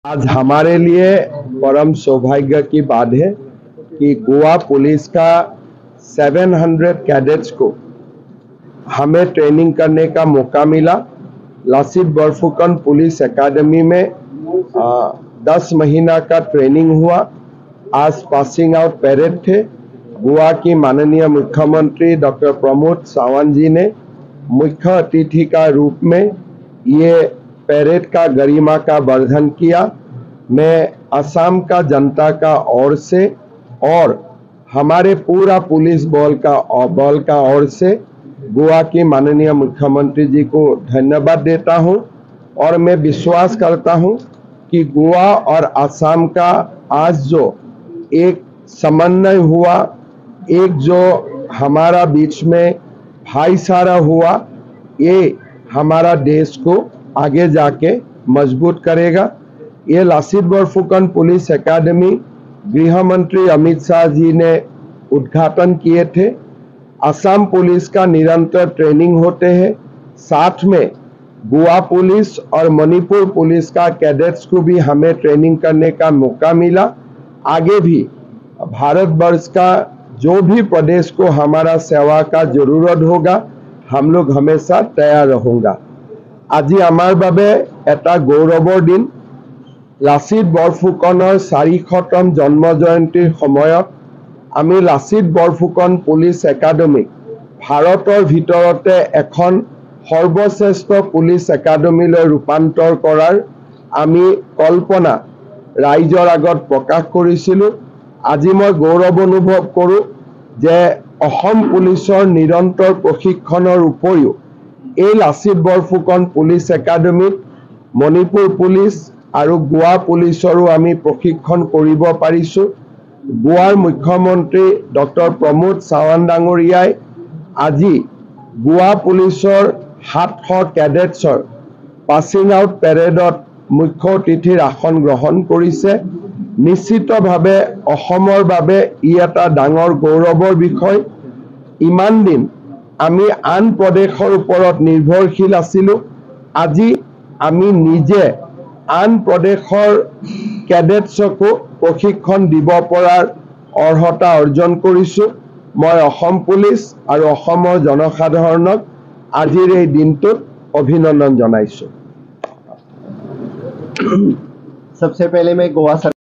आज हमारे लिए परम सौभाग्य की बात है कि गोवा पुलिस का 700 कैडेट्स को हमें ट्रेनिंग करने का मौका मिला। लासित बरफुकन पुलिस एकेडमी में 10 महीना का ट्रेनिंग हुआ। आज पासिंग आउट पैरेड थे। गोवा की माननीय मुख्यमंत्री डॉक्टर प्रमोद सावंत जी ने मुख्य अतिथि का रूप में ये पैरेड का गरिमा का वर्धन किया। मैं असम का जनता का ओर से और हमारे पूरा पुलिस बल का ओर से गोवा की माननीय मुख्यमंत्री जी को धन्यवाद देता हूं और मैं विश्वास करता हूं कि गोवा और असम का आज जो एक समन्वय हुआ, एक जो हमारा बीच में भाईचारा हुआ, ये हमारा देश को आगे जाके मजबूत करेगा। ये लासित बरफुकन पुलिस एकेडमी गृह मंत्री अमित शाह जी ने उद्घाटन किए थे। असम पुलिस का निरंतर ट्रेनिंग होते हैं। साथ में गोवा पुलिस और मणिपुर पुलिस का कैडेट्स को भी हमें ट्रेनिंग करने का मौका मिला। आगे भी भारतवर्ष का जो भी प्रदेश को हमारा सेवा का जरूरत होगा, हम लोग हमेशा तैयार रहूँगा। আজি আমাৰ বাবে এটা গৌৰৱৰ দিন। লাচিত বৰফুকনৰ 400তম জন্ম জয়ন্তীৰ সময়ত আমি লাচিত বৰফুকন পুলিচ একাডেমিক ভাৰতৰ ভিতৰতে এখন সৰ্বশ্ৰেষ্ঠ পুলিচ একাডেমিলৈ ৰূপান্তৰ কৰাৰ আমি কল্পনা ৰাইজৰ আগত প্ৰকাশ কৰিছিলোঁ। আজি মই গৌৰৱ অনুভৱ কৰোঁ যে অসম পুলিচৰ নিৰন্তৰ প্ৰশিক্ষণৰ উপৰিও এই লাচিত বৰফুকন পুলিচ একাডেমিত মণিপুৰ পুলিচ আৰু গোৱা পুলিচৰো আমি প্ৰশিক্ষণ কৰিব পাৰিছোঁ। গোৱাৰ মুখ্যমন্ত্ৰী ডক্টৰ প্ৰমোদ সাৱন্ত ডাঙৰীয়াই আজি গোৱা পুলিচৰ 700 কেডেটছৰ পাছিং আউট পেৰেডত মুখ্য অতিথিৰ আসন গ্ৰহণ কৰিছে। নিশ্চিতভাৱে অসমৰ বাবে ই এটা ডাঙৰ গৌৰৱৰ বিষয়। ইমান দিন আমি আন প্ৰদেশৰ ওপৰত নিৰ্ভৰশীল আছিলোঁ। আজি আমি নিজে আন প্ৰদেশৰ কেডেটছকো প্ৰশিক্ষণ দিব পৰাৰ অৰ্হতা অৰ্জন কৰিছোঁ। মই অসম পুলিচ আৰু অসমৰ জনসাধাৰণক আজিৰ এই দিনটোত অভিনন্দন জনাইছোঁ। सबसे पहले मैं गोवा